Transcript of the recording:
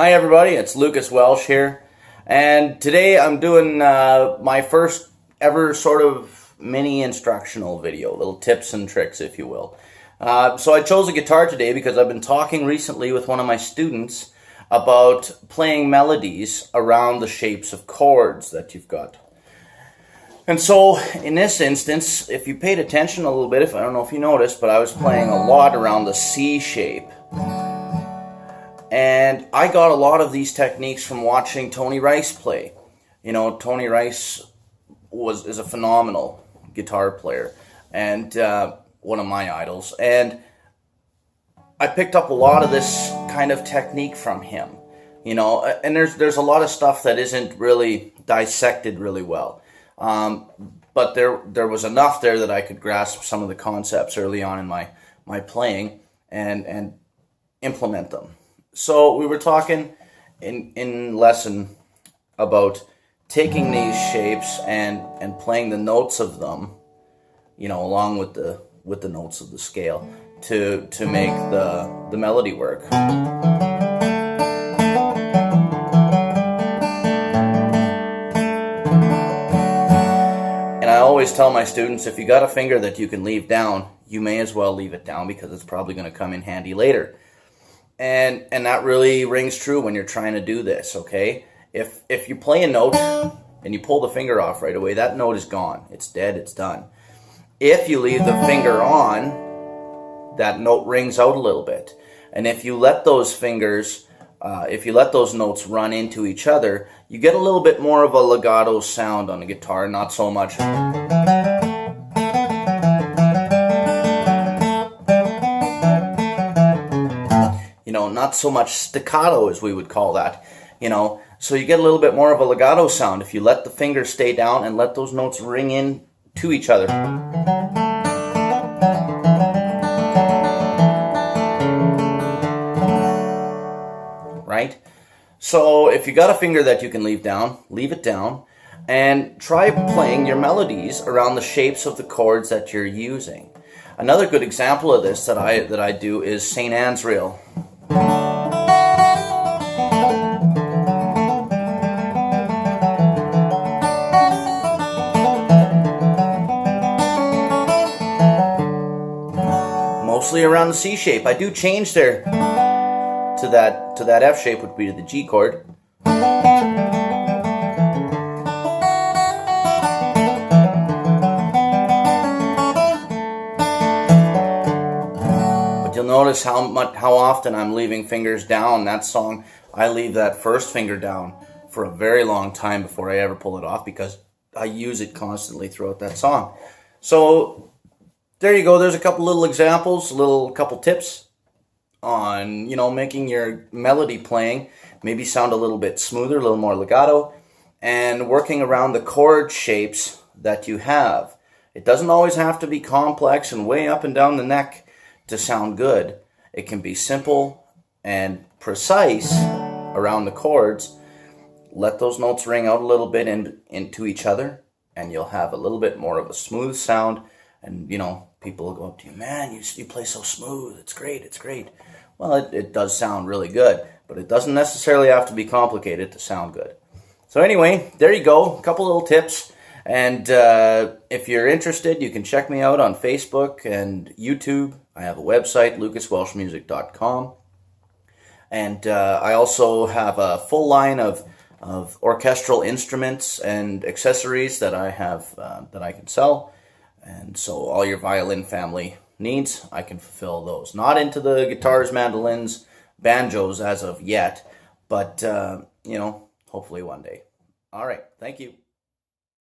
Hi everybody, it's Lucas Welsh here, and today I'm doing my first ever sort of mini instructional video, little tips and tricks if you will. So I chose a guitar today because I've been talking recently with one of my students about playing melodies around the shapes of chords that you've got. And so in this instance, if you paid attention a little bit, I don't know if you noticed, but I was playing a lot around the C shape. And I got a lot of these techniques from watching Tony Rice play. You know, Tony Rice is a phenomenal guitar player and one of my idols. And I picked up a lot of this kind of technique from him. You know, and there's a lot of stuff that isn't really dissected really well. But there was enough there that I could grasp some of the concepts early on in my playing and implement them. So we were talking in lesson about taking these shapes and playing the notes of them, you know, along with the notes of the scale to make the melody work. And I always tell my students, if you got a finger that you can leave down, you may as well leave it down because it's probably going to come in handy later. And that really rings true when you're trying to do this, okay? If you play a note and you pull the finger off right away, that note is gone. It's dead, it's done. If you leave the finger on, that note rings out a little bit. And if you let those fingers, if you let those notes run into each other, you get a little bit more of a legato sound on the guitar, not so much. You know, not so much staccato as we would call that, you know. So you get a little bit more of a legato sound if you let the fingers stay down and let those notes ring in to each other. Right? So if you got a finger that you can leave down, leave it down and try playing your melodies around the shapes of the chords that you're using. Another good example of this that I do is St. Anne's Reel. Mostly around the C shape. I do change there to that F shape, would be the G chord. You'll notice how often I'm leaving fingers down. That song, I leave that first finger down for a very long time before I ever pull it off because I use it constantly throughout that song. So there you go. There's a couple little examples, couple tips on, you know, making your melody playing maybe sound a little bit smoother, a little more legato, and working around the chord shapes that you have. It doesn't always have to be complex and way up and down the neck to sound good. It can be simple and precise around the chords. Let those notes ring out a little bit into each other, and you'll have a little bit more of a smooth sound. And, you know, people will go up to you, man, you play so smooth. It's great, it's great. Well, it does sound really good, but it doesn't necessarily have to be complicated to sound good. So anyway, there you go. A couple little tips. And if you're interested, you can check me out on Facebook and YouTube. I have a website, lucaswelshmusic.com. And I also have a full line of orchestral instruments and accessories that I have that I can sell. And so all your violin family needs, I can fulfill those. Not into the guitars, mandolins, banjos as of yet, but, you know, hopefully one day. All right. Thank you.